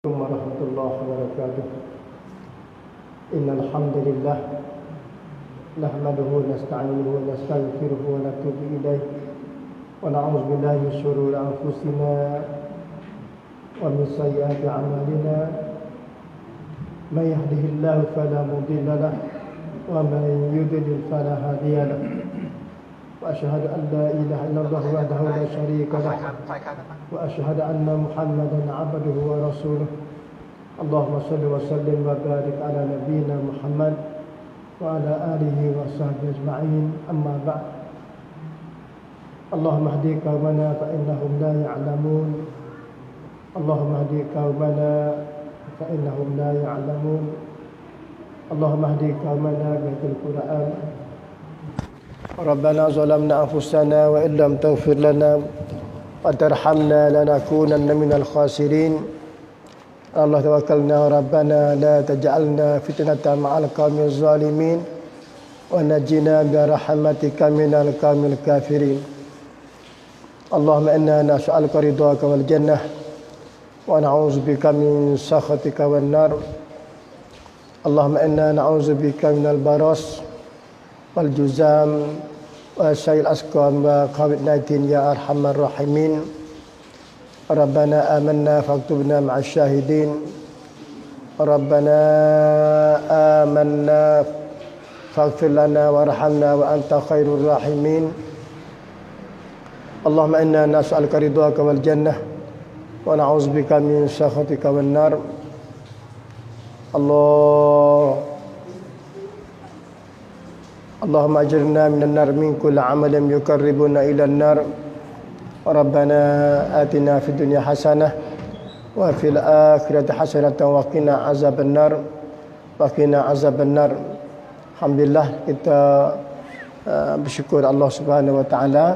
ورحمة الله وبركاته. إن الحمد لله نحمده ونستعينه ونستغفره ونتوب إليه ونعوذ بالله من شرور أنفسنا ومن سيئات أعمالنا. من يهده الله فلا مضل له ومن يضلل فلا هادي له. وأشهد أن لا إله إلا الله وحده لا شريك له وأشهد أن محمدا عبده ورسوله. اللهم صل وسلم وبارك على نبينا محمد وعلى آله وصحبه أجمعين. أما بعد. اللهم اهد قومنا فإنهم لا يعلمون. اللهم اهد قومنا فإنهم لا يعلمون. اللهم اهد قومنا بالقرآن. ربنا ظلمنا أنفسنا وإن لم تغفر لنا وترحمنا لنكونن من الخاسرين. الله توكلنا ربنا لا تجعلنا فتنة مع القوم الظالمين ونجنا برحمتك من القوم الكافرين. اللهم إنا نسألك رضاك والجنة ونعوذ بك من سخطك والنار. اللهم إنا نعوذ بك من البرص والجزام وسيء الأسقام وCovid-19 يا أرحم الراحمين. ربنا آمنا فاكتبنا مع الشاهدين. ربنا آمنا فاغفر لنا وارحمنا وأنت خير الراحمين. اللهم إنا نسألك رضاك والجنة ونعوذ بك من سخطك والنار. اللهم أجرنا من النار من كل عمل يقربنا إلى النار. ربنا آتنا في الدنيا حسنة وفي الآخرة حسنة وقنا عذاب النار. وقنا عذاب النار. Alhamdulillah, kita bersyukur Allah Subhanahu Wa Taala,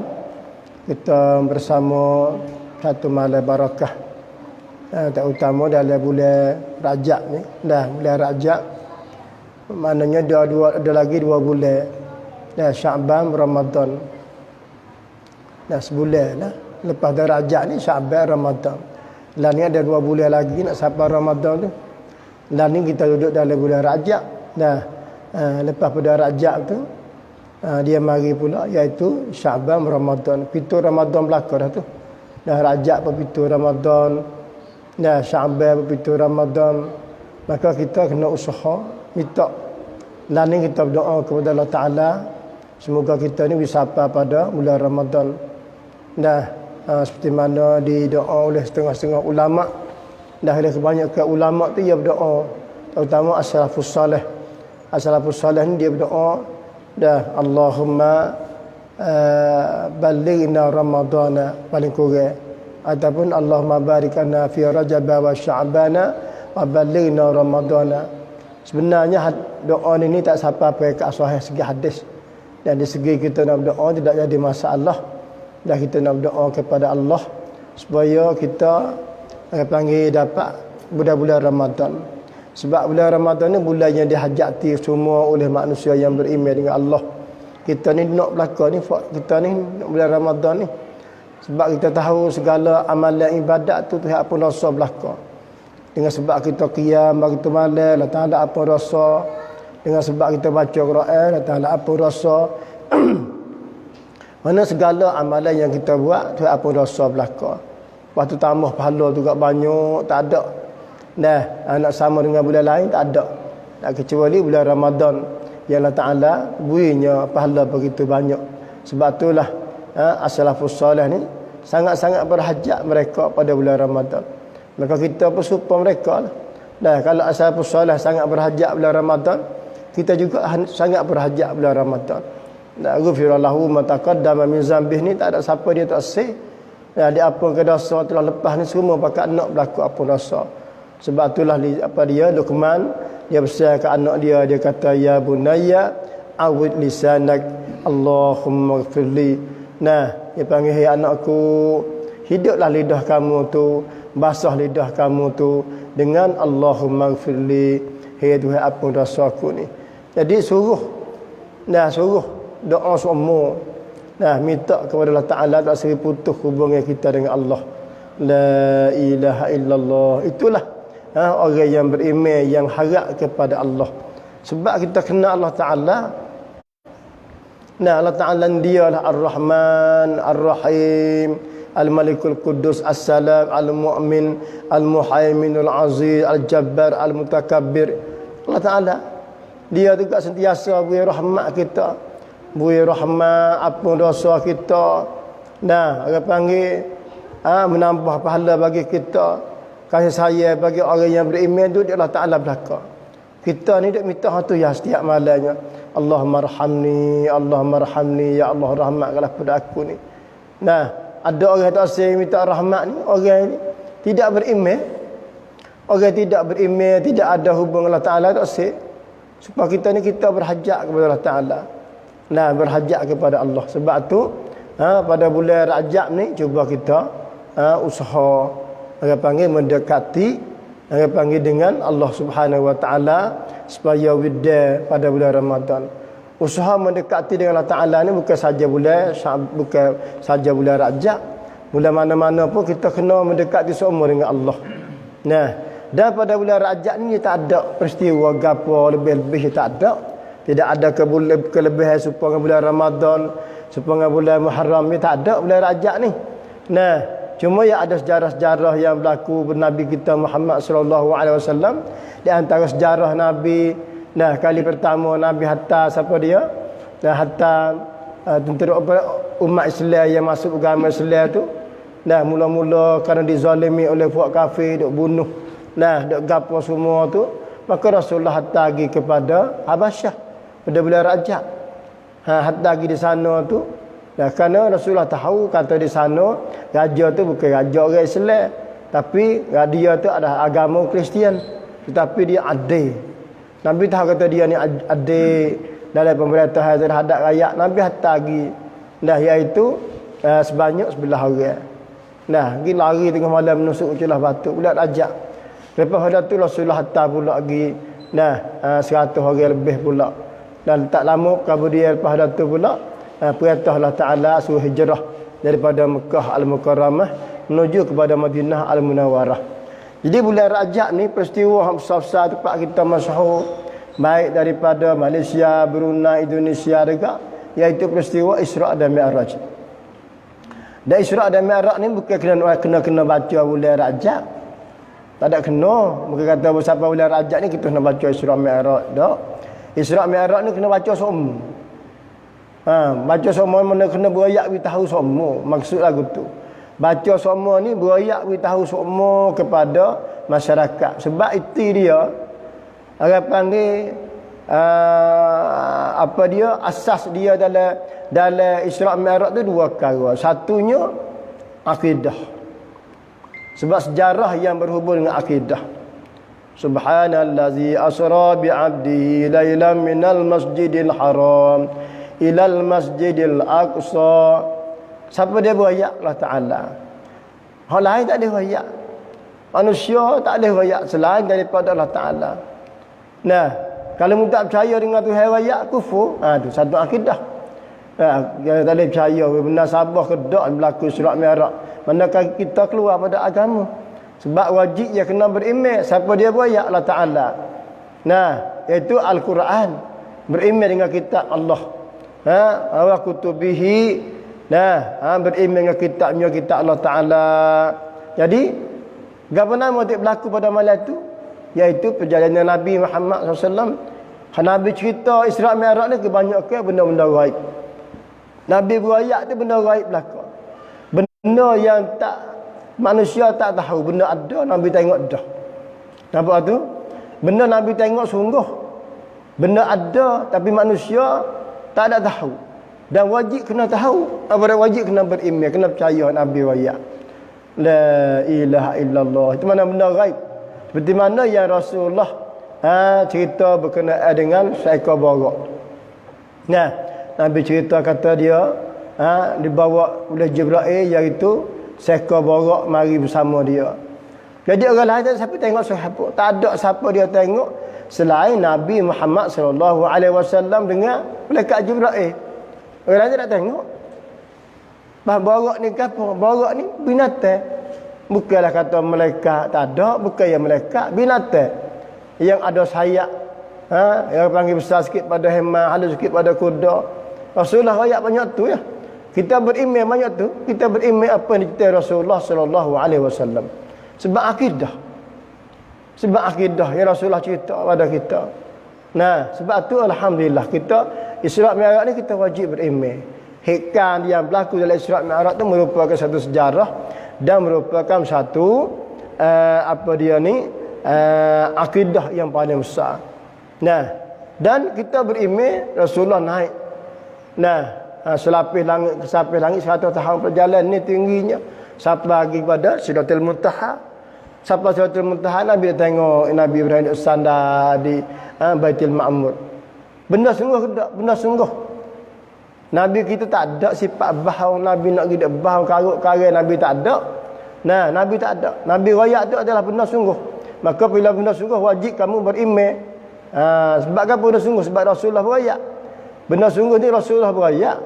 kita bersama satu malam barakah, terutama dalam bulan Rajab ni. Dah bulan Rajab, maknanya ada lagi 2 bulan. Dah Syaban, Ramadan. Dah sebulan lah. Lepas dari Rajab ni Syaban, Ramadan. Lah ni ada 2 bulan lagi nak sampai Ramadan tu. Lah ni kita duduk dalam bulan Rajab. Dah lepas pada Rajab tu dia mari pula, iaitu Syaban, Ramadan. Pitu Ramadan belaka dah tu. Dah Rajab pun pitu Ramadan. Dah Syaban pun pitu Ramadan. Maka kita kena usaha minta. Lah ni kita berdoa kepada Allah Ta'ala, semoga kita ni bisa sampai pada bulan Ramadan. Dah seperti mana didoa oleh setengah-setengah ulama. Dah oleh kebanyakan ulama tu dia berdoa, terutama as-salafus salih. As-salafus salih ni dia berdoa, dah Allahumma balighna Ramadana, paling kurang, ataupun Allahumma barikana fi Rajab wa Sya'bana wa balighna Ramadana. Sebenarnya doa ni tak sampai ke sahih segi hadis. Dan di segi kita nak berdoa tidak jadi masalah. Dah kita nak berdoa kepada Allah supaya kita panggil dapat bulan-bulan Ramadan. Sebab bulan Ramadan ni bulan yang dihajati semua oleh manusia yang beriman dengan Allah. Kita ni nak belaka ni, kita ni nak bulan Ramadan ni. Sebab kita tahu segala amalan ibadat tu Tuhan pun rasa belaka. Dengan sebab kita qiyam waktu malam, Allah Ta'ala apa rasa. Dengan sebab kita baca Quran, Allah Ta'ala apa rasa. Mana segala amalan yang kita buat tu apa rasa belaka. Lepas tu tambah pahala tu kat banyak, tak ada. Nah, nak sama dengan bulan lain tak ada. Tak kecuali bulan Ramadan yang Allah Ta'ala berinya pahala begitu banyak. Sebab itulah as-salafus salih ni sangat-sangat berhajat mereka pada bulan Ramadan. Maka kita pun serupa mereka lah. Nah, kalau as-salafus salih sangat berhajat bulan Ramadan, kita juga sangat berhajat bulan Ramadan. Nah, ghufirallahu ma taqaddama min zambih ni tak ada siapa dia tak sih. Nah, dia apa ke dosa telah lepas ni semua pakat nak berlaku apa dosa. Sebab itulah apa dia Luqman, dia besar ke anak dia kata, ya bunayya awid lisanak Allahumma ighfirli. Nah, dia panggil, hai anakku, hiduplah lidah kamu tu, basah lidah kamu tu dengan Allahumma ighfirli, hai Tuhan ampun dosaku ni. Jadi suruh doa semua. Nah, minta kepada Allah Ta'ala tak seri putus hubungan kita dengan Allah. La ilaha illallah. Itulah orang yang beriman, yang harap kepada Allah. Sebab kita kenal Allah Ta'ala. Nah, Allah Ta'ala dia lah Ar-Rahman, Ar-Rahim, Al-Malikul Quddus, As-Salam, Al-Mu'min, Al-Muhaiminul Aziz, Al-Jabbar, Al-Mutakabbir. Allah Ta'ala dia juga sentiasa beri rahmat kita, beri rahmat apa dosa kita. Nah, orang panggil menambah pahala bagi kita, kasih sayang bagi orang yang beriman tu Allah Ta'ala belaka. Kita ni duk minta hatu ya setiap malamnya. Allahumma arhamni, Allahumma arhamni, ya Allah rahmatkanlah pada aku ni. Nah, ada orang tak asyik minta rahmat ni, orang ni tidak beriman. Orang tidak beriman, tidak ada hubungan Allah Ta'ala tak asyik. Supaya kita ni kita berhajat kepada Allah Ta'ala. Nah, berhajat kepada Allah. Sebab tu pada bulan Rajab ni cuba kita usaha orang panggil mendekati, orang panggil dengan Allah Subhanahu Wa Ta'ala supaya wida pada bulan Ramadan. Usaha mendekati dengan Allah Ta'ala ni bukan saja bulan Rajab. Bulan mana-mana pun kita kena mendekati seumur dengan Allah. Nah, dan pada bulan Rajab ni tak ada peristiwa gapo lebih-lebih, tak ada. Tidak ada kelebihan supaya bulan Ramadan, supaya bulan Muharram ni tak ada bulan Rajab ni. Nah, cuma ya ada sejarah-sejarah yang berlaku Nabi kita Muhammad sallallahu alaihi wasallam. Di antara sejarah Nabi, nah kali pertama Nabi hantar siapa dia? Nah, hantar tentera umat Islam yang masuk agama Islam tu. Nah, mula-mula kerana dizalimi oleh puak kafir, duk bunuh. Nah, duk gapo semua tu, maka Rasulullah hantar pergi kepada Habasyah pada bulan Rajab. Hantar pergi di sana tu. Nah, kerana Rasulullah tahu kata di sana raja tu bukan raja orang Islam, tapi dia tu ada agama Kristian, tetapi dia adil. Nabi tahu kata dia ni adil dalam pemerintahan terhadap rakyat. Nabi hantar pergi. Nah, iaitu sebanyak 11 orang. Nah, pergi lari tengah malam menusuk celah batu bulan Rajab. Lepas pada tu Rasulullah hantar pula pergi. Nah, 100 orang lebih pula. Dan tak lama kemudian lepas pada tu pula perintah Allah Ta'ala suruh hijrah daripada Mekah Al-Mukarramah menuju kepada Madinah Al-Munawwarah. Jadi bulan Rajab ni peristiwa yang besar-besar tempat kita masyhur, baik daripada Malaysia, Brunei, Indonesia juga, iaitu peristiwa Isra' dan Mi'raj. Dan Isra' dan Mi'raj ni bukan kena baca bulan Rajab. Tak ada kena. Mungkin kata siapa bulan Rajab ni kita kena baca Isra' Mi'raj. Tak. Isra' Mi'raj ni kena baca semua. Baca semua mana kena berayak beritahu semua. Maksud lagu tu. Baca semua ni berayak beritahu semua kepada masyarakat. Sebab itu dia orang panggil apa dia asas dia dalam Isra' Mi'raj tu dua perkara. Satunya akidah. Sebab sejarah yang berhubung dengan akidah. Subhanallazi asra bi'abdihi lailan minal masjidil haram ilal masjidil aqsa. Siapa dia berayak? Allah Ta'ala. Orang lain tak boleh berayak. Manusia tak boleh berayak selain daripada Allah Ta'ala. Nah, kalau mu tak percaya dengan Tuhan berayak, kufur. Tu satu akidah. Kita tak boleh percaya benar sabah ke tak berlaku Isra' Mi'raj. Manakah kita keluar pada agama. Sebab wajib dia kena beriman. Siapa dia berayak? Allah Ta'ala. Nah, iaitu Al-Quran. Beriman dengan kitab Allah. Wa kutubihi. Nah, beriman dengan kitabnya, kitab Allah Ta'ala. Jadi, apa nama yang berlaku pada malam itu? Iaitu perjalanan Nabi Muhammad SAW. Nabi cerita Isra' Mi'raj ni kebanyakan benda-benda gaib. Nabi berayak tu benda gaib belaka. Benda yang tak manusia tak tahu, benda ada Nabi tengok dah. Nampak tu? Benda Nabi tengok sungguh. Benda ada tapi manusia tak ada tahu. Dan wajib kena tahu. Apa wajib kena beriman, kena percaya Nabi berayak. La ilaha illallah. Itu mana benda gaib. Seperti mana yang Rasulullah cerita berkenaan dengan seekor borok. Nah, Nabi cerita kata dia dibawa oleh Jibril, iaitu seekor borok mari bersama dia. Jadi orang lain tak siapa tengok siapa. Tak ada siapa dia tengok selain Nabi Muhammad sallallahu alaihi wasallam dengan malaikat Jibril. Orang lain tak tengok. Bah borok ni apa? Borok ni binatang. Bukanlah kata malaikat tak ada, bukan yang malaikat, binatang yang ada sayap. Yang panggil besar sikit pada hemah, halus sikit pada kuda. Rasulullah royak banyak tu ya. Kita beriman banyak tu, kita beriman apa yang diceritakan Rasulullah sallallahu alaihi wasallam. Sebab akidah. Sebab akidah yang Rasulullah cerita pada kita. Nah, sebab tu alhamdulillah kita Isra' Mi'raj ni kita wajib beriman. Hikam yang berlaku dalam Isra' Mi'raj tu merupakan satu sejarah dan merupakan satu akidah yang paling besar. Nah, dan kita beriman Rasulullah naik. Nah, selapis langit ke sapis langit 100 tahun perjalanan ni tingginya sampai lagi pada Sidratul Muntaha. Sampai Sidratul Muntaha Nabi tengok Nabi Ibrahim bersandar di Baitul Ma'mur. Benda sungguh tak? Benda sungguh. Nabi kita tak ada sifat bahau, Nabi nak kita bahau karut-karut, Nabi tak ada. Nah, Nabi tak ada. Nabi royak tu adalah benda sungguh. Maka bila benda sungguh wajib kamu beriman. Sebab apa benda sungguh? Sebab Rasulullah royak. Benda sungguh ni Rasulullah royak.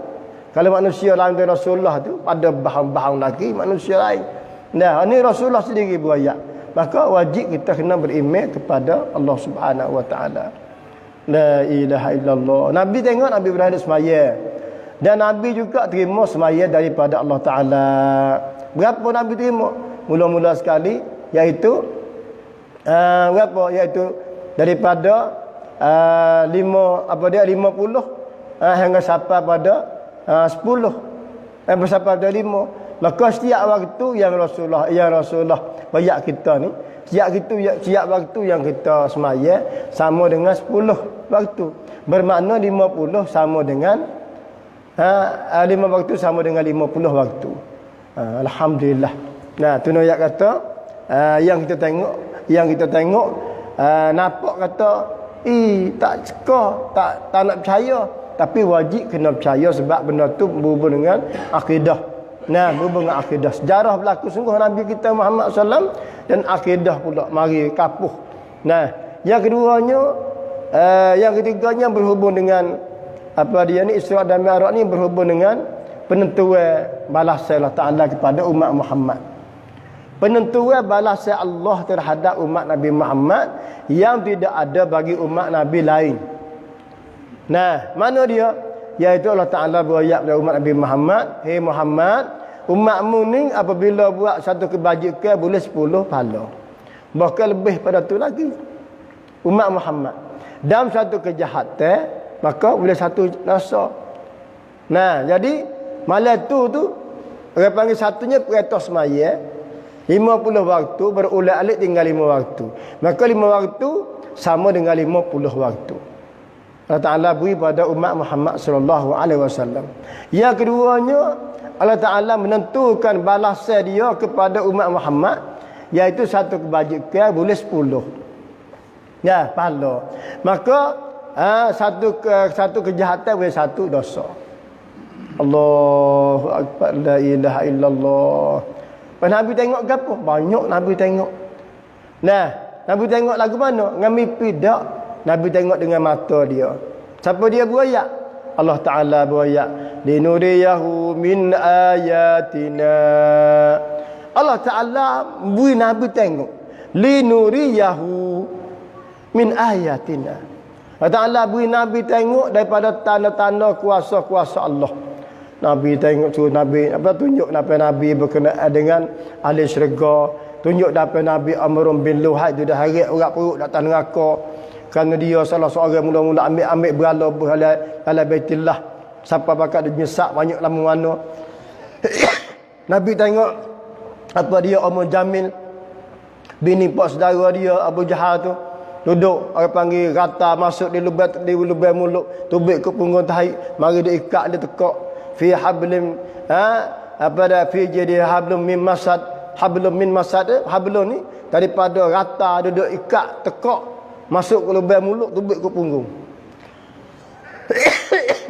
Kalau manusia lain dari Rasulullah tu ada bahang-bahang lagi manusia lain. Nah, ini Rasulullah sendiri royak. Maka wajib kita kena beriman kepada Allah Subhanahu wa taala. La ilaha illallah. Nabi tengok Nabi Ibrahim semaya. Dan Nabi juga terima semaya daripada Allah Taala. Berapa Nabi terima? Mula-mula sekali iaitu berapa? Iaitu daripada 50 hingga sampai pada 10. Sampai pada 5. Maka setiap waktu yang Rasulullah bayak kita ni, setiap waktu yang kita semaya sama dengan 10 waktu. Bermakna 50 sama dengan 5 waktu sama dengan 50 waktu. Alhamdulillah. Nah, tu nak kata yang kita tengok nampak kata tak cekah, tak nak percaya, tapi wajib kena percaya sebab benda tu berhubung dengan akidah. Nah, berhubung dengan akidah. Sejarah berlaku sungguh Nabi kita Muhammad SAW dan akidah pula mari kapuh. Nah, yang ketiganya berhubung dengan Isra' dan Mi'raj ni berhubung dengan penentuan balasan Allah Ta'ala kepada umat Muhammad. Penentuan balasan Allah terhadap umat Nabi Muhammad yang tidak ada bagi umat Nabi lain. Nah, mana dia? Iaitu Allah Ta'ala berayat kepada umat Nabi Muhammad, "Hei Muhammad, umatmu ni apabila buat satu kebajikan boleh 10 pahala. Bahkan lebih pada tu lagi. Umat Muhammad. Dalam satu kejahatan, maka boleh 1 dosa." Nah, jadi malam tu orang panggil satunya perintah semaya 50 waktu berulang-alik tinggal 5 waktu. Maka 5 waktu sama dengan 50 waktu. Allah Ta'ala beri pada umat Muhammad sallallahu alaihi wasallam. Yang keduanya, Allah Ta'ala menentukan balasan dia kepada umat Muhammad, iaitu satu kebajikan boleh 10. Ya, pahala. Maka satu kejahatan boleh 1 dosa. Allahu akbar, la ilaha illallah. Nabi tengok ke apa? Banyak Nabi tengok. Nah, Nabi tengok lagu mana? Dengan mimpi tak? Nabi tengok dengan mata dia. Siapa dia berayak? Allah Ta'ala berayak, "Linuriyahu min ayatina." Allah Ta'ala beri Nabi tengok. Linuriyahu min ayatina. Allah Ta'ala beri Nabi tengok daripada tanda-tanda kuasa-kuasa Allah. Nabi tengok tu Nabi tunjuk Nabi berkenaan dengan ahli syurga, tunjuk Nabi Amr bin Luhai tu dah harat orang perut datang neraka kerana dia salah seorang mula-mula ambil berhala ala Baitillah sampai bakat dia nyesak banyak lama mana. Nabi tengok dia Ummu Jamil bini pak saudara dia Abu Jahal tu duduk orang panggil rata masuk di lubang mulut tubik ke punggung tahi, mari dia ikat dia tekak fi hablim fi jadi hablum min masad, hablum min masad, hablum ni daripada rata duduk ikat tekak masuk ke lubang mulut tubik ke punggung.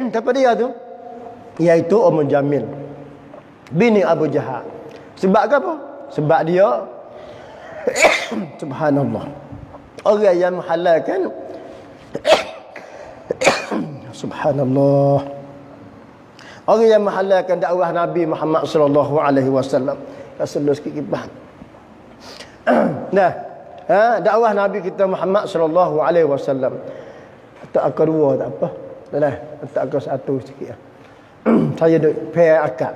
Siapa dia tu? Iaitu Ummu Jamil bini Abu Jahal. Sebab apa? Sebab dia subhanallah, orang yang menghalalkan subhanallah, orang yang menghalalkan dakwah Nabi Muhammad sallallahu alaihi wasallam. Kasih sikit kibah. Nah, dakwah Nabi kita Muhammad sallallahu alaihi wasallam. Tak akal dua tak apa. Dah, tak akal satu sikit. Saya duk pair akal.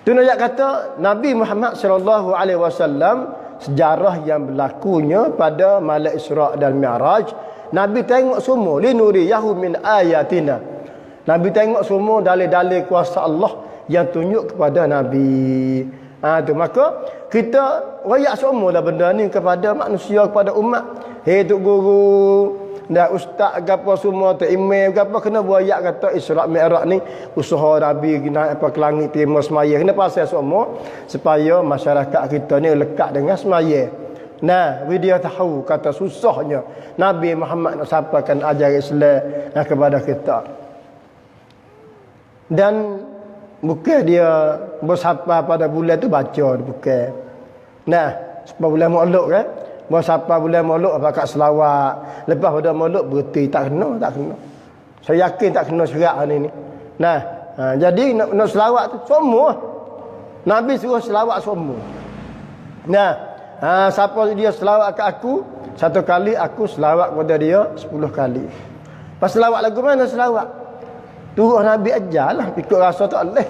Tu nak kata Nabi Muhammad sallallahu alaihi wasallam, sejarah yang berlakunya pada malam Isra' dan Mi'raj, Nabi tengok semua linuriyahu min ayatina. Nabi tengok semua dalil-dalil kuasa Allah yang tunjuk kepada Nabi. Tu maka kita royak semua dah benda ni kepada manusia, kepada umat. Hei tok guru, dan ustaz gapo semua, tu email gapo kena royak kata Isra' Mi'raj ni usaha Nabi naik apa ke langit terima semaya. Kena pasal semua supaya masyarakat kita ni lekat dengan semaya. Nah, dia tahu kata susahnya Nabi Muhammad nak sampaikan ajaran Islam kepada kita. Dan bukan dia bersapa pada bulan tu baca, bukan. Nah, sebab bulan Maulud kan, bersapa bulan Maulud pakai selawat. Lepas pada Maulud berhenti, tak kena. Saya yakin tak kena syarat ni. Nah, jadi nak selawat tu semua. Nabi suruh selawat semua. Nah, siapa dia selawat ke aku, satu kali aku selawat kepada dia 10 kali. Pas selawat lagu mana selawat? Turut Nabi ajarlah, ikut rasa tak boleh.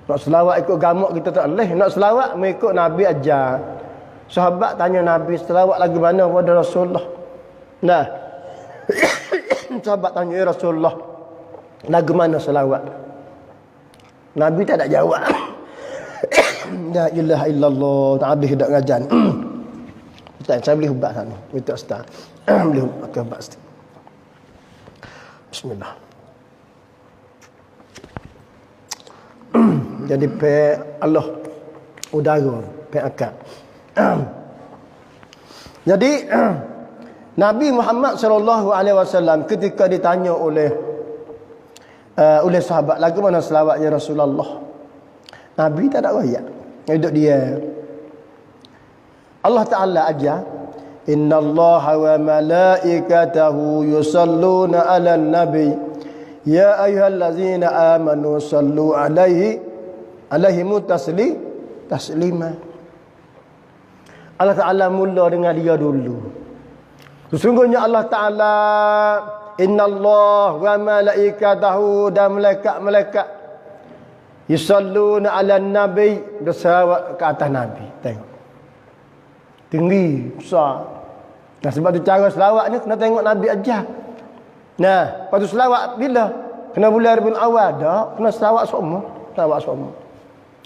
Nak selawat ikut gamak kita tak boleh. Nak selawat mengikut Nabi ajar. Sahabat tanya Nabi, selawat lagu mana kepada Rasulullah? Nah, sahabat tanya, ya Rasulullah, lagu mana selawat? Nabi tak ada jawab. La ilaha illallah, tak habis dak ngajan. Ustaz, saya boleh ubat sana. Minta ustaz. Boleh ubat sikit. Bismillah. Jadi pe Allah udara, pe akal. Jadi Nabi Muhammad sallallahu alaihi wasallam ketika ditanya oleh sahabat, lagu mana selawatnya Rasulullah? Nabi tak ada royak. Duduk dia. Allah Taala ajar, innallaha wa malaikatahu yusalluna 'alan nabi ya ayyuhallazina amanu sallu 'alaihi taslima. Allah Ta'ala mula dengan dia dulu. Sesungguhnya Allah Ta'ala, innallah wa malaikatahu, dan malaikat-malaikat yusalluna 'alan nabi, berselawat ke atas Nabi. Tengok. Tinggi, besar. Nah, sebab tu cara selawat ni kena tengok Nabi ajar. Nah, lepas tu selawat bila? Kena bulan Rabiul Awal dah, kena selawat semua. Selawat semua.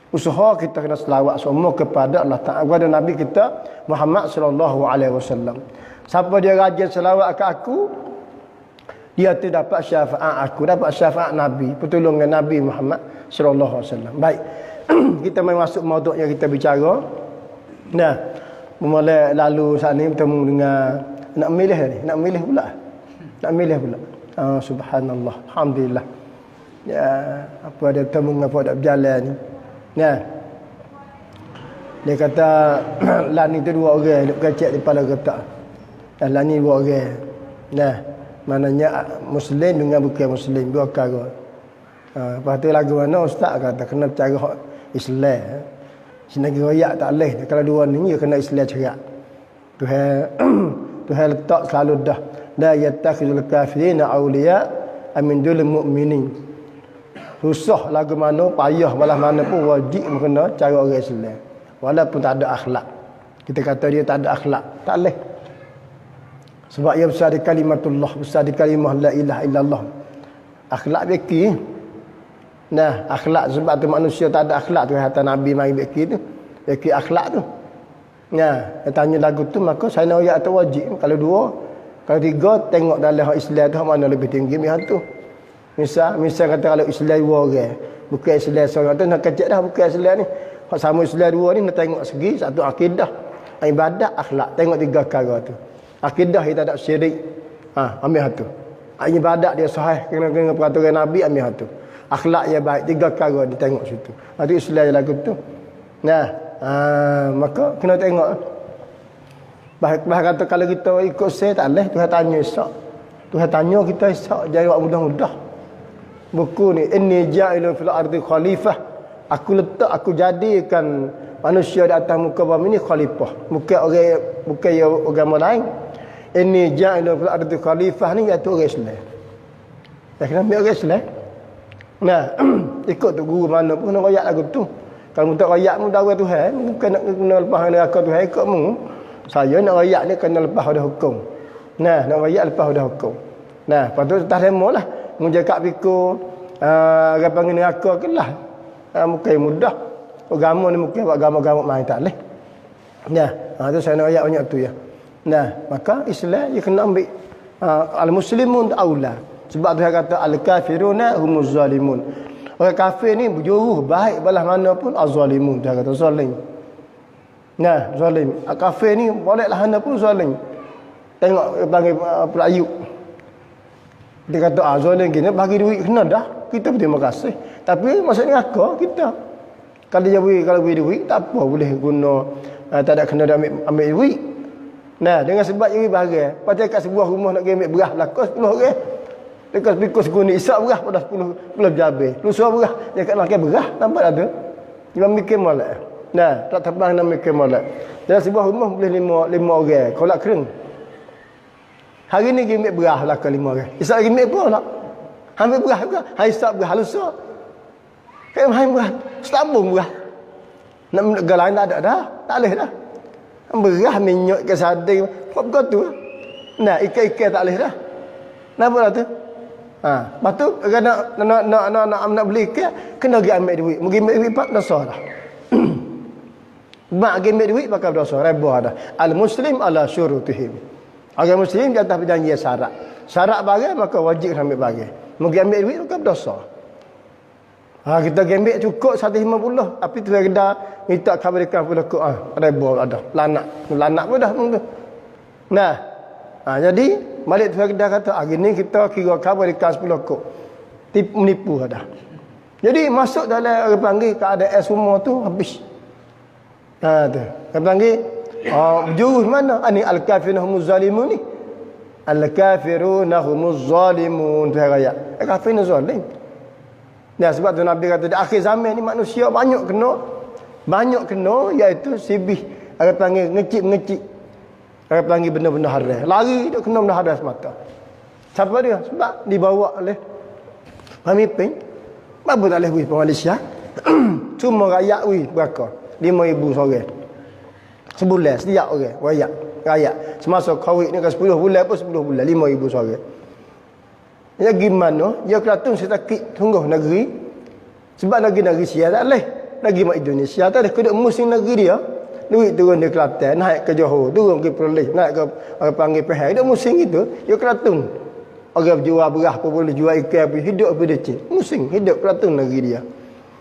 Usaha kita kena selawat semua kepada Allah Ta'ala, kepada Nabi kita Muhammad sallallahu alaihi wasallam. Siapa dia rajin selawat ke aku, dia tu dapat syafaat aku, dapat syafaat Nabi, pertolongan Nabi Muhammad sallallahu alaihi wasallam. Baik. Kita mai masuk mauduk yang kita bicara. Nah, memulai lalu saat ni bertemu dengan nak milih pula. Subhanallah, alhamdulillah. Ya, apa dia bertemu dengan apa dak berjalan ni. Nah, dia kata lani tu 2 orang duk kecek di kepala ketak. Lani 2 orang. Nah, maknanya Muslim dengan bukan Muslim, 2 perkara. Lepas tu lagu mana ustaz kata kena cara Islam. Senagi royak tak boleh. Kalau 2 ni dia kena Islam cerak. Tuhan letak selalu dah. La yattakhidul kafirina awliya min dunil mu'minin. Susah lagu mana, payah walau mana pun wajib kena cara orang Islam. Walaupun tak ada akhlak. Kita kata dia tak ada akhlak, tak boleh. Sebab ia besar di kalimatullah, besar di kalimah la ilaha illallah. Akhlak beki. Nah, akhlak sebab tu manusia tak ada akhlak tu kata Nabi mari beki tu. Beki akhlak tu. Nah, dia tanya lagu tu maka saya nak ayat tu wajib. Kalau 2, kalau 3 tengok dalam Islam tu mana lebih tinggi macam tu. Misal kata kalau Islam 2 orang, bukan Islam seorang tu nak kecek dah, bukan Islam ni. Hak sama Islam 2 ni nak tengok segi satu akidah, ibadat, akhlak. Tengok 3 perkara tu. Akidah kita tak syirik. Ambil satu. Ibadat dia sahih kena peraturan Nabi, ambil satu. Akhlak dia baik, 3 perkara dia tengok situ. Itu Islam je lagu tu. Nah, maka kena tengok. Bah kata kalau kita ikut saya tak boleh, Tuhan tanya esok. Tuhan tanya kita esok, jawab mudah-mudah. Buku ni inni ja'ilun fil ardi khalifah Aku letak, aku jadikan manusia di atas muka bumi ni khalifah. Bukan agama lain. Ini ja'ilul fil ardi khalifah ni iaitu orang Islam. Dah kena ambil orang Islam. Nah, ikut tu guru mana pun kena royak lagu tu. Kalau tak royak mu dakwah Tuhan, bukan nak kena lepas neraka Tuhan ikut mu. Saya nak royak ni kena lepas pada hukum. Nah, nak royak lepas pada hukum. Nah, patut tak remolah. Mu jaga pikir orang panggil neraka kelah. Muka yang mudah. Agama ni mungkin agama-agama main tak leh. Nah, tu saya nak royak banyak tu ya. Nah, maka Islam dia kena ambil al-muslimun aula. Sebab Tuhan kata al-kafiruna humuz zalimun. Orang kafir ni berjuruh baik balas mana pun az-zalimun. Dia kata zalim. Nah, zalim. Kafir ni bolehlah mana pun zalim. Tengok panggil Pelayu. Dia kata zalim gini bagi duit kena dah. Kita berterima kasih. Tapi maksudnya neraka kita. Kalau beri duit tak apa boleh guna tak ada kena ambil duit. Nah, dengan sebab jadi barang. Pasal kat sebuah rumah nak ambil beras belaka 10 orang. Dekat pikul seguni isak beras pada 10 jabir. Lusa beras, dia kat makan beras, nampak ada. Dia mikir molek. Nah, tak terbang nak mikir molek. Dalam sebuah rumah boleh 5 orang, kolak kering. Hari ni dia ambil beras belaka 5 orang. Isak lagi ambil apa tak? Ambil beras juga. Hai isak beras lusa. Kayak main beras, setabung beras. Nak negara lain tak ada dah. Tak boleh dah. Beras minyak ke sading, apa kau tu? Nah, ikan-ikan tak boleh dah. Kenapa lah tu? Lepas tu nak beli ikan, kena pergi ambil duit. Mungkin ambil duit pak dosa dah. Mak pergi ambil duit bakal dosa, rebah dah. Al-muslim ala syurutihim. Orang muslim di atas perjanjian syarat. Syarat barang maka wajib ambil barang. Mungkin ambil duit bakal dosa. Kita ambil cukup 150, tapi tu kedai minta khabarikan pula kok rebah ada. Lanak pun dah tu. Nah, jadi balik tu kedai kata hari ni kita kira khabarikan 10 kok. Menipu dah. Jadi masuk dalam orang panggil keadaan semua tu habis. Tu. Orang panggil jurus mana? Ani al-kafiruna humuz zalimun ni. Al-kafiruna humuz zalimun tu ayat. Kafirun zalim. Ya, sebab tu Nabi kata di akhir zaman ni manusia banyak kena iaitu sibih. Orang panggil ngecik-ngecik. Orang panggil benda-benda haram. Lari dia kena benda haram semata. Siapa dia? Sebab dibawa oleh pemimpin. Apa tak boleh pergi ke Malaysia? Cuma rakyat berapa? 5,000 seorang. Sebulan setiap orang rakyat. Semasa Covid ni kan 10 bulan pun 10 bulan 5,000 seorang. Ya gimana? Ya Kelantan setakik tunggu negeri. Sebab negeri Sia tak boleh. Negeri mak Indonesia tak boleh. Kedua musim negeri dia. Duit turun di Kelantan, naik ke Johor, turun ke Perlis, naik ke panggil Pahang. Dia musim gitu. Ya Kelantan. Orang jual beras pun boleh, jual ikan pun hidup pun dia cik. Musim hidup Kelantan negeri dia.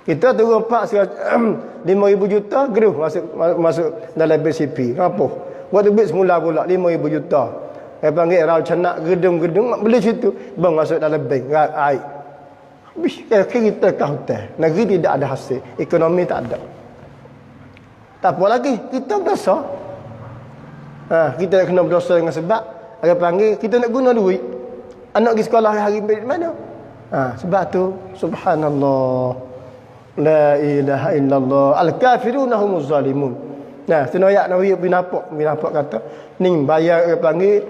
Kita turun 5,000 juta geruh masuk dalam BCP. Apa? Waktu bit semula pula 5,000 juta. Panggil rau canak gedung-gedung beli situ bang masuk dalam bank air habis kita ke hotel negeri tidak ada hasil ekonomi tak ada tak apa lagi kita berdosa kita kena berdosa dengan sebab orang panggil kita nak guna duit anak pergi sekolah hari di mana sebab tu subhanallah la ilaha illallah al-kafiruna humuz zalimun. Nah, senoyak Nabi bin Napak kata, ning bayar orang panggil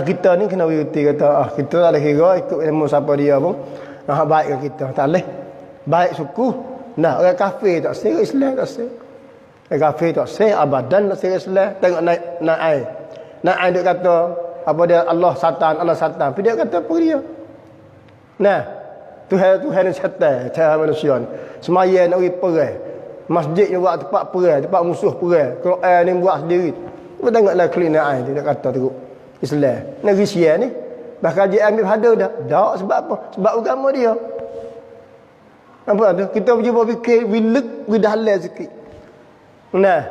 kita ni kena wirti kata kita tak boleh kira ikut ilmu siapa dia pun baik ke kita tak boleh baik suku. Nah, orang kafir tak sel Islam tak sel. Orang kafir tak sel abadan tak sel Islam. Tengok naik air dia kata apa dia Allah satan tapi dia kata apa dia. Nah, Tuhan ni syaitan cara manusia ni. Semaya nak pergi perang. Masjid ni buat tempat perang, tempat musuh perang. Quran ni buat sendiri. Cuba tengoklah kelina air dia kata teruk. Islam. Negeri Sia ni bahkan dia ambil hada dah. Tak sebab apa? Sebab agama dia. Apa tu? Kita cuba fikir wilek widahlah sikit. Nah,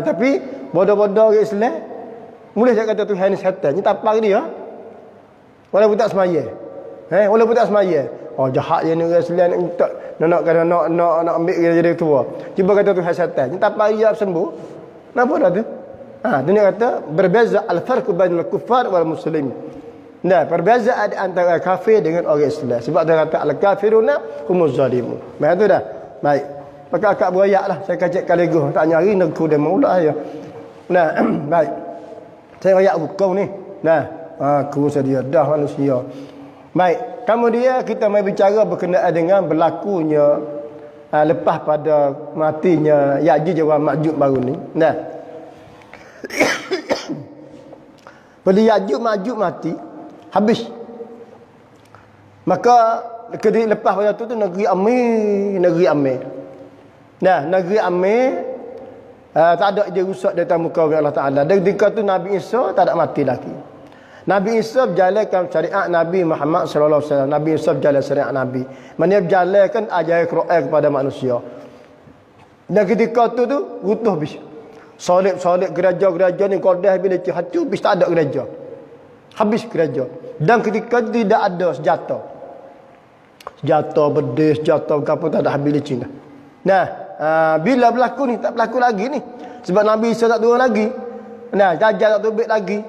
tapi bodoh-bodoh orang Islam boleh saya kata Tuhan ni syaitan. Ni tapar dia. Walaupun tak semaya. Walaupun tak semaya. Jahat je ni orang Islam nak ambil dia jadi tua. Cuba kata Tuhan syaitan. Ni tapar dia sembuh. Kenapa dah tu? Dunia kata berbeza al-farq bainal kuffar wal muslim. Nah, perbezaan antara kafir dengan orang Islam. Sebab dia kata al-kafiruna humuz zalimun. Baik tu dah. Baik. Maka akak berayak lah. Saya kacik kaligus. Tak nyari negku dia maulah ya. Nah, baik. Saya rayak kau ni. Nah, aku sedia dah manusia. Baik. Kemudian kita mai bicara berkenaan dengan berlakunya lepas pada matinya Ya'juj wa Ma'juj baru ni. Nah. Bila Ya'juj Ma'juj mati, habis. Maka lepas pada tu negeri Amir. Nah, negeri Amir tak ada dia rusak dari muka Allah Taala. Dan ketika tu Nabi Isa tak ada mati lagi. Nabi Isa berjalankan syariat Nabi Muhammad sallallahu alaihi wasallam. Nabi Isa berjalan syariat Nabi. Mana berjalankan ajaran Quran kepada manusia. Dan ketika tu runtuh habis. Solid gereja-gereja ni Qadah bila hancur habis tak ada gereja. Habis gereja. Dan ketika itu tidak ada senjata. Senjata bedis, senjata apa tak ada habis licin dah. Nah, bila berlaku ni tak berlaku lagi ni. Sebab Nabi Isa tak turun lagi. Nah, Dajjal tak terbit lagi.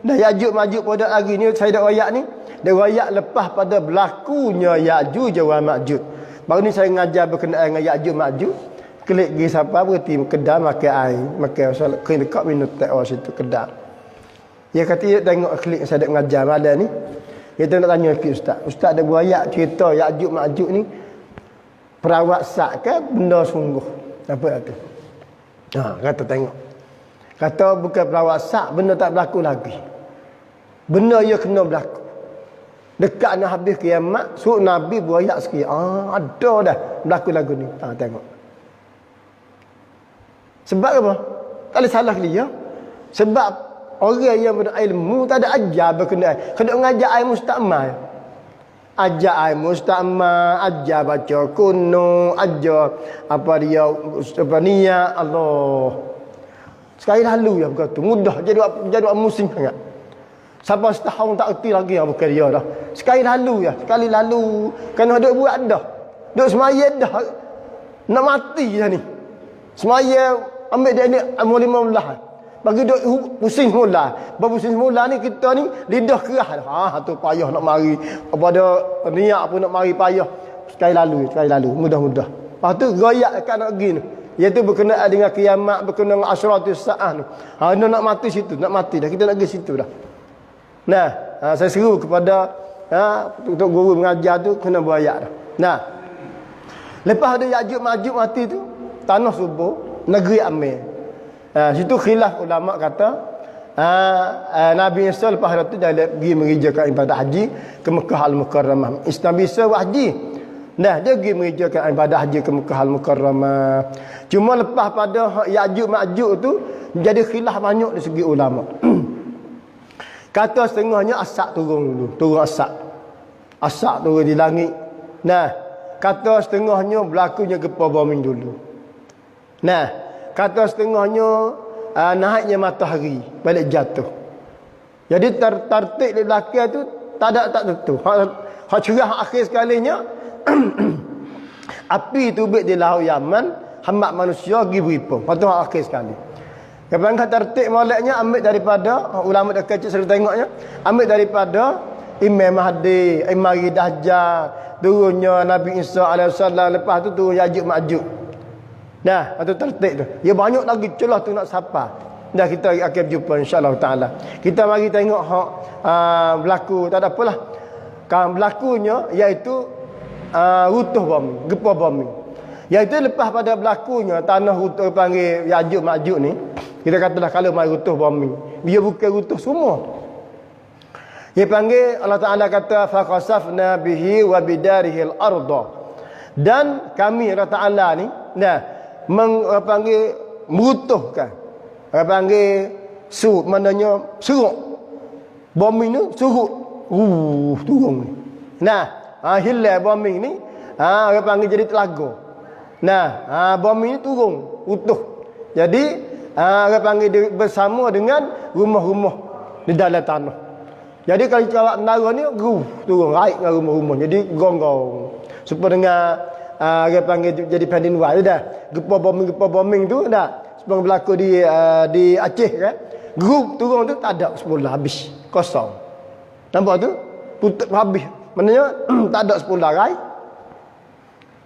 Dah Ya'juj Ma'juj pada lagi ni saya dak royak ni. Dia royak lepas pada berlakunya Ya'juj wa Ma'juj. Baru ni saya ngajar berkenaan dengan Ya'juj Ma'juj. Klik pergi siapa berhenti kedai makan air, makan solat kena dekat minum teh situ kedai. Dia kata dia tengok klik saya dak ngajar malam ni. Dia nak tanya ke ustaz. Ustaz ada buaya cerita Ya'juj Ma'juj ni perawat sak ke benda sungguh. Apa kata? Kata tengok. Kata bukan perawat sak, benda tak berlaku lagi. Benda ia kena berlaku. Dekat nak habis kiamat, suruh Nabi buaya sikit. Ada dah berlaku lagu ni. Tengok. Sebab apa? Tak boleh salah dia. Sebab orang yang berilmu tak ada ajar berkenaan. Kena mengajar air mustakmal. Ajar air mustakmal, ajar baca kuno, ajar apa dia niat Allah. Sekali lalu ya berkata mudah jadi musim sangat. Sampai setahun tak erti lagi yang bukan dia dah. Sekali lalu kena duk buat dah. Duk semaya dah. Nak mati dah ni. Semaya ambil dia ni umur 15. Bagi duk pusing semula. Berpusing semula ni kita ni lidah kerah dah. Tu payah nak mari. Pada niat pun nak mari payah. Sekali lalu mudah-mudah. Lepas tu royak dekat nak pergi ni. Iaitu berkenaan dengan kiamat, berkenaan dengan asyratus sa'ah ni. Nak mati situ, nak mati dah. Kita nak pergi situ dah. Nah, saya seru kepada untuk guru mengajar tu kena berayak dah. Nah. Lepas ada Ya'juj Ma'juj mati tu, tanah subur, negeri Amir. Situ khilaf ulama kata Nabi Isa lepas itu dia pergi mengerjakan ibadah haji ke Mekah Al-Mukarramah. Nabi Isa haji. Nah, dia pergi mengerjakan ibadah haji ke Mekah Al-Mukarramah. Cuma lepas pada Ya'juj Ma'juj tu jadi khilaf banyak dari segi ulama. Kata setengahnya asap turun dulu, turun asap. Asap turun di langit. Nah, kata setengahnya berlakunya gempa bumi dulu. Nah, kata setengahnya naiknya matahari balik jatuh. Jadi tertib di belakang tu tak tentu. Hak cerah akhir sekalinya api tu di Laut Yaman, hamba manusia pergi beripung. Lepas tu hak akhir sekali. Kapan kata tertib moleknya ambil daripada ulama dah kecil selalu tengoknya, ambil daripada Imam Mahdi, Imam Dajjal, turunnya Nabi Isa alaihissalam, lepas tu turun Ya'juj Ma'juj. Nah, itu tertib tu. Ya banyak lagi celah tu nak sapa. Dah kita akan jumpa insya-Allah taala. Kita mari tengok hak berlaku, tak ada apalah. Kan berlakunya iaitu runtuh bumi, gempa bumi. Iaitu lepas pada berlakunya tanah runtuh panggil Ya'juj Ma'juj ni, kita katalah kalau mai runtuh bumi, dia bukan runtuh semua. Dia panggil Allah Taala kata fa khasafna bihi wa bidarihi al-ardh. Dan kami Allah Taala ni panggil merutuhkan. Panggil surut, maknanya seruk. Bumi ni surut. Turun ni. Nah, hilang bumi ni, orang panggil jadi telaga. Nah, bumi ni turun, utuh. Jadi orang panggil bersama dengan rumah-rumah di dalam tanah. Jadi kalau kita menara ni turun raik dengan rumah-rumah. Jadi gong-gong. Supaya dengan orang panggil jadi pandinwa tu dah. Gempa bombing tu dah. Sebab berlaku di Aceh kan. Grup turun tu tak ada semula habis. Kosong. Nampak tu? Putus habis. Maknanya tak ada 10 larai.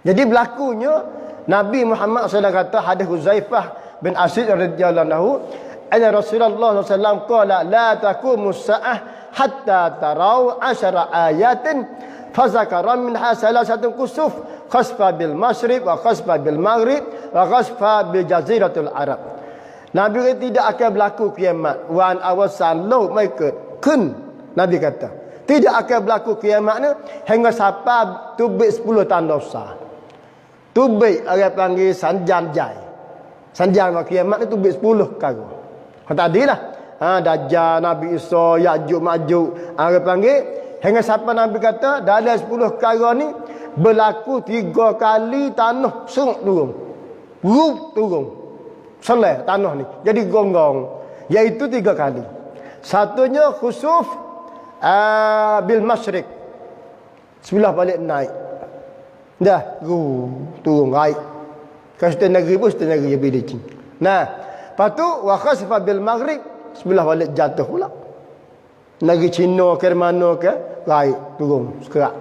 Jadi berlakunya Nabi Muhammad SAW kata hadis Huzaifah bin Asid radhiyallahu anhu, anna Rasulullah SAW qala la taqumu as-sa'ah hatta tarau 10 ayatin fazakara minha salasatun kusuf khasfa bil masyriq wa khasfa bil maghrib wa khasfa bil jaziratul arab. Nabi kata tidak akan berlaku kiamat wan awasan law mereka kun. Nabi kata tidak akan berlaku kiamat ni hingga sampai tubik 10 tanda besar. Tubik orang panggil sanjan jai. Sanjan mak kiamat ni tubik 10 kali. Kata tadilah Dajjal, Nabi Isa, Ya'juj Ma'juj, orang panggil hingga sampai Nabi kata dalam 10 perkara ni berlaku 3 kali tanah seruk turun. Rup turun. Selai tanah ni. Jadi gonggong. Iaitu 3 kali. Satunya khusuf bil masyriq. Sebelah balik naik. Dah, turun naik. Kalau setengah negeri pun setengah negeri lebih licin. Nah, lepas tu wa khasfa bil maghrib, sebelah balik jatuh pula. Negeri Cina ke mana ke, naik turun sekerak.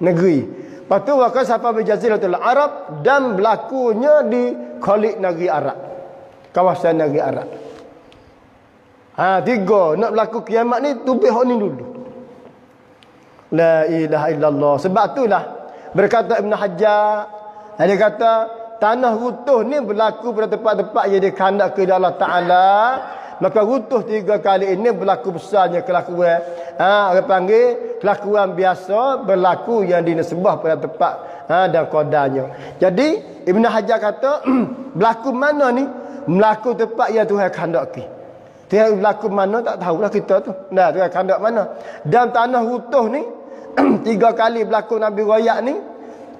Negeri. Lepas tu wa khasfa bil jaziratul arab, dan berlakunya di khalik negeri Arab. Kawasan negeri Arab. 3 nak berlaku kiamat ni tubih hak ni dulu. La ilaha illallah. Sebab itulah berkata Ibn Hajar, dia kata tanah runtuh ni berlaku pada tempat-tempat yang dikehendaki oleh Allah Taala. Maka runtuh 3 kali ini berlaku besarnya kelakuan. Orang panggil kelakuan biasa berlaku yang dinisbah pada tempat dan qadarnya. Jadi Ibn Hajar kata berlaku mana ni? Berlaku tempat yang Tuhan kehendaki. Dia berlaku mana tak tahulah kita tu. Nah, Tuhan kehendak mana? Dan tanah runtuh ni 3 kali berlaku Nabi royak ni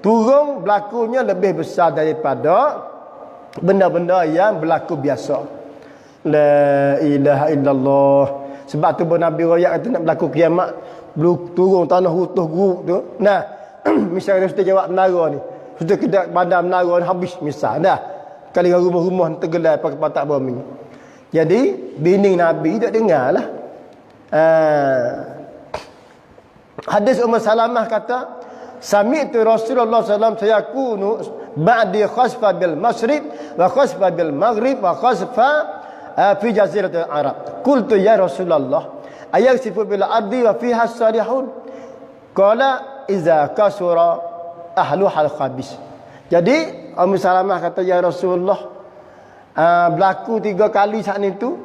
turun berlakunya lebih besar daripada benda-benda yang berlaku biasa. La ilaha illallah. Sebab tu Nabi royak kata nak berlaku kiamat turun tanah runtuh guruk tu. Nah, misalnya kita jawab menara ni. Kita kedai bandar menara ni habis misal dah. Kali rumah-rumah tergelai pakai patak bumi. Jadi bini Nabi tak dengarlah. Hadis Ummah Salamah kata, sami'tu Rasulullah sallallahu alaihi wasallam sayakunu ba'di khasfa bil masyriq wa khasfa bil maghrib wa khasfa fi jaziratil arab. Qultu ya Rasulullah, ayaksifu bil ardi wa fiha salihun? Qala iza kasura ahluha al khabis. Jadi Ummah Salamah kata, ya Rasulullah, berlaku 3 kali saat itu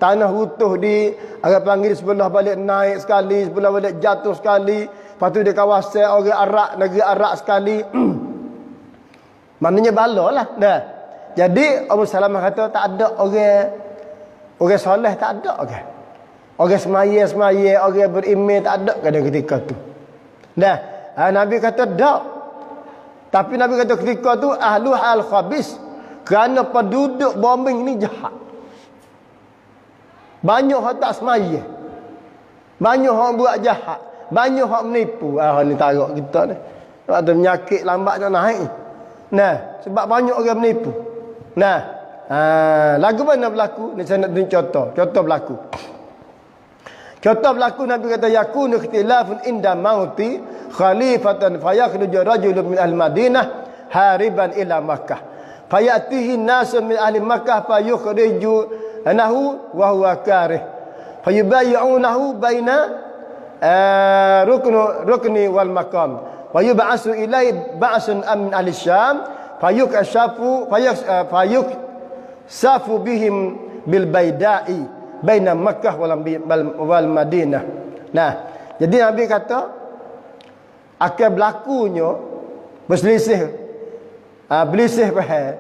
tanah runtuh di orang panggil sebelah balik naik sekali, sebelah balik jatuh sekali. Lepas tu di kawasan orang Arab, negeri Arab sekali. Maknanya balalah. Dah. Jadi Abu Salamah kata tak ada orang soleh, tak ada orang. Orang semaya, orang beriman tak ada pada ketika tu. Dah. Nabi kata tak. Tapi Nabi kata ketika tu ahlu al khabis, kerana penduduk bombing ni jahat. Banyak orang tak semaya. Banyak orang buat jahat. Banyak orang menipu. Ni tarik kita ni. Sebab tu penyakit lambatnya naik. Nah, sebab banyak orang menipu. Nah, lagu mana berlaku? Ni saya nak tunjuk contoh. Contoh berlaku. Contoh berlaku Nabi kata yakunu ikhtilafun inda mauti khalifatan fayakhruju rajulun min al-Madinah hariban ila Makkah. Fayatihi nasu min ahli Makkah fayukhriju anahu wa huwa karih fayubayyi'unahu baina rukni wal maqam wa yub'asu ilai ba'sun min ahli Syam fayukashafu fayuksafu bihim bil baida'i baina Makkah wal Madinah. Nah, jadi Nabi kata akan berlakunya berselisih belisih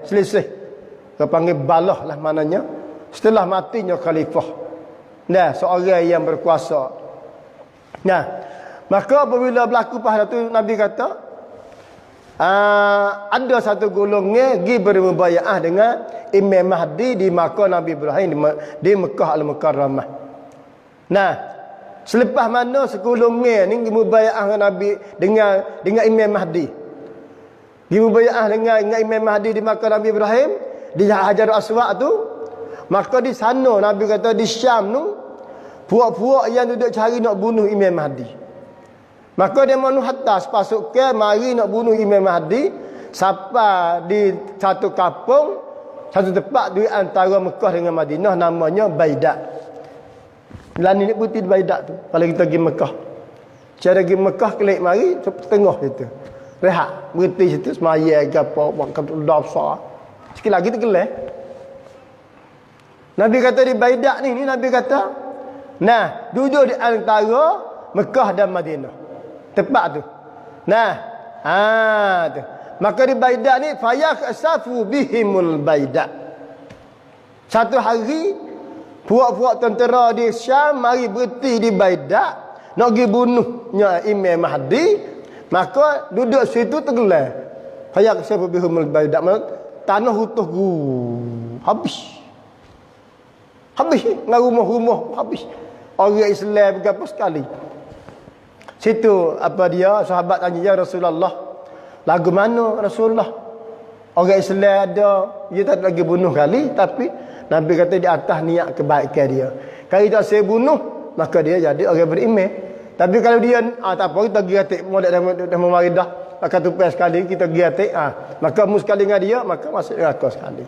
selisih kita panggil balah lah maknanya setelah matinya khalifah. Nah, seorang yang berkuasa. Nah, maka apabila berlaku pada tu Nabi kata ada satu golongan pergi bermubayaah dengan Imam Mahdi di Makkah Nabi Ibrahim di Mekah Al-Mukarramah. Nah, selepas mana sekolongan ni mubayaah dengan Nabi dengan Imam Mahdi. Di mubayaah dengan Imam Mahdi di Makkah Nabi Ibrahim di Hajar Aswad tu. Maka di sana Nabi kata di Syam tu puak-puak yang duduk cari nak bunuh Imam Mahdi. Maka dia mahu hatas pasukan mari nak bunuh Imam Mahdi sampai di satu kampung, satu tempat di antara Mekah dengan Madinah, namanya Baidak. Lani ni putih Baidak tu. Kalau kita pergi Mekah, cara pergi Mekah kelik mari tengah situ. Rehat, berhenti situ semaya gapo makan dah besar. Sikit lagi terkelah. Nabi kata di Baidak ni Nabi kata, nah, duduk di antara Mekah dan Madinah. Tempat tu. Nah, tu. Maka di Baidak ni fayasafu bihimul Baidak. Satu hari puak-puak tentera di Syam mari berhenti di Baidak nak pergi bunuhnya Imam Mahdi. Maka duduk situ tergelar. Fayasafu bihimul Baidak. Tanah utuh habis. Habis dengan rumah-rumah habis. Orang Islam berapa sekali. Situ apa dia sahabat tanya, ya Rasulullah, lagu mana Rasulullah? Orang Islam ada, dia tak lagi bunuh kali, tapi Nabi kata di atas niat kebaikan dia. Kalau tak saya bunuh, maka dia jadi orang beriman. Tapi kalau dia tak apa, kita pergi atik modal dah memaridah, maka tupai sekali kita pergi atik, maka mu sekali dengan dia, maka masuk neraka sekali.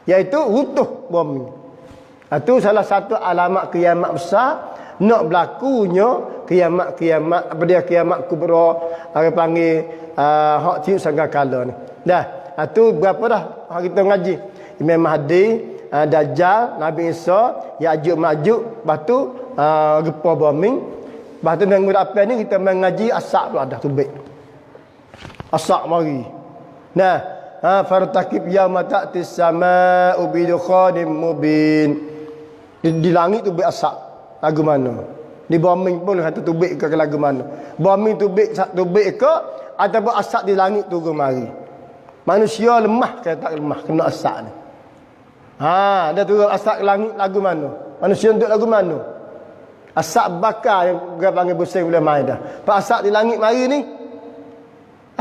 Iaitu utuh bumi. Itu salah satu alamat kiamat besar. Nak berlakunya kiamat-kiamat, apa dia kiamat kubra, orang panggil hak tiup sangkakala ni. Dah, itu berapa dah hari kita ngaji. Imam Mahdi, Dajjal, Nabi Isa, Ya'juj Ma'juj, lepas tu gempa bumi. Lepas tu minggu depan ni kita mengaji As-Sa' pula dah tubik. As-Sa' mari. Nah, fartakib yauma ta'tis samaa'u bi dukhanin mubin. Di langit tubik As-Sa'. Lagu mana? Di bombing pun kata tubik ke lagu mana? Bombing tubik ke ataupun asap di langit turun mari. Manusia lemah ke tak lemah kena asap ni. Dia turun asap ke langit lagu mana? Manusia untuk lagu mana? Asap bakar yang orang panggil pusing boleh main dah. Pak asap di langit mari ni.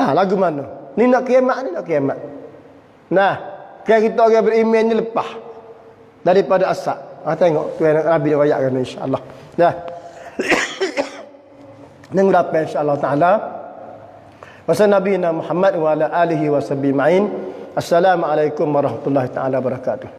Lagu mana? Ni nak kiamat ni nak kiamat. Nah, kita orang beriman ni lepas daripada asap. Tengok Tuhan Nabi dia wayakkan insya-Allah. Dah. Nang dapat insya-Allah taala. Wasal Nabi Muhammad wa ala alihi wa sahbihi ma'in. Assalamualaikum warahmatullahi taala wabarakatuh.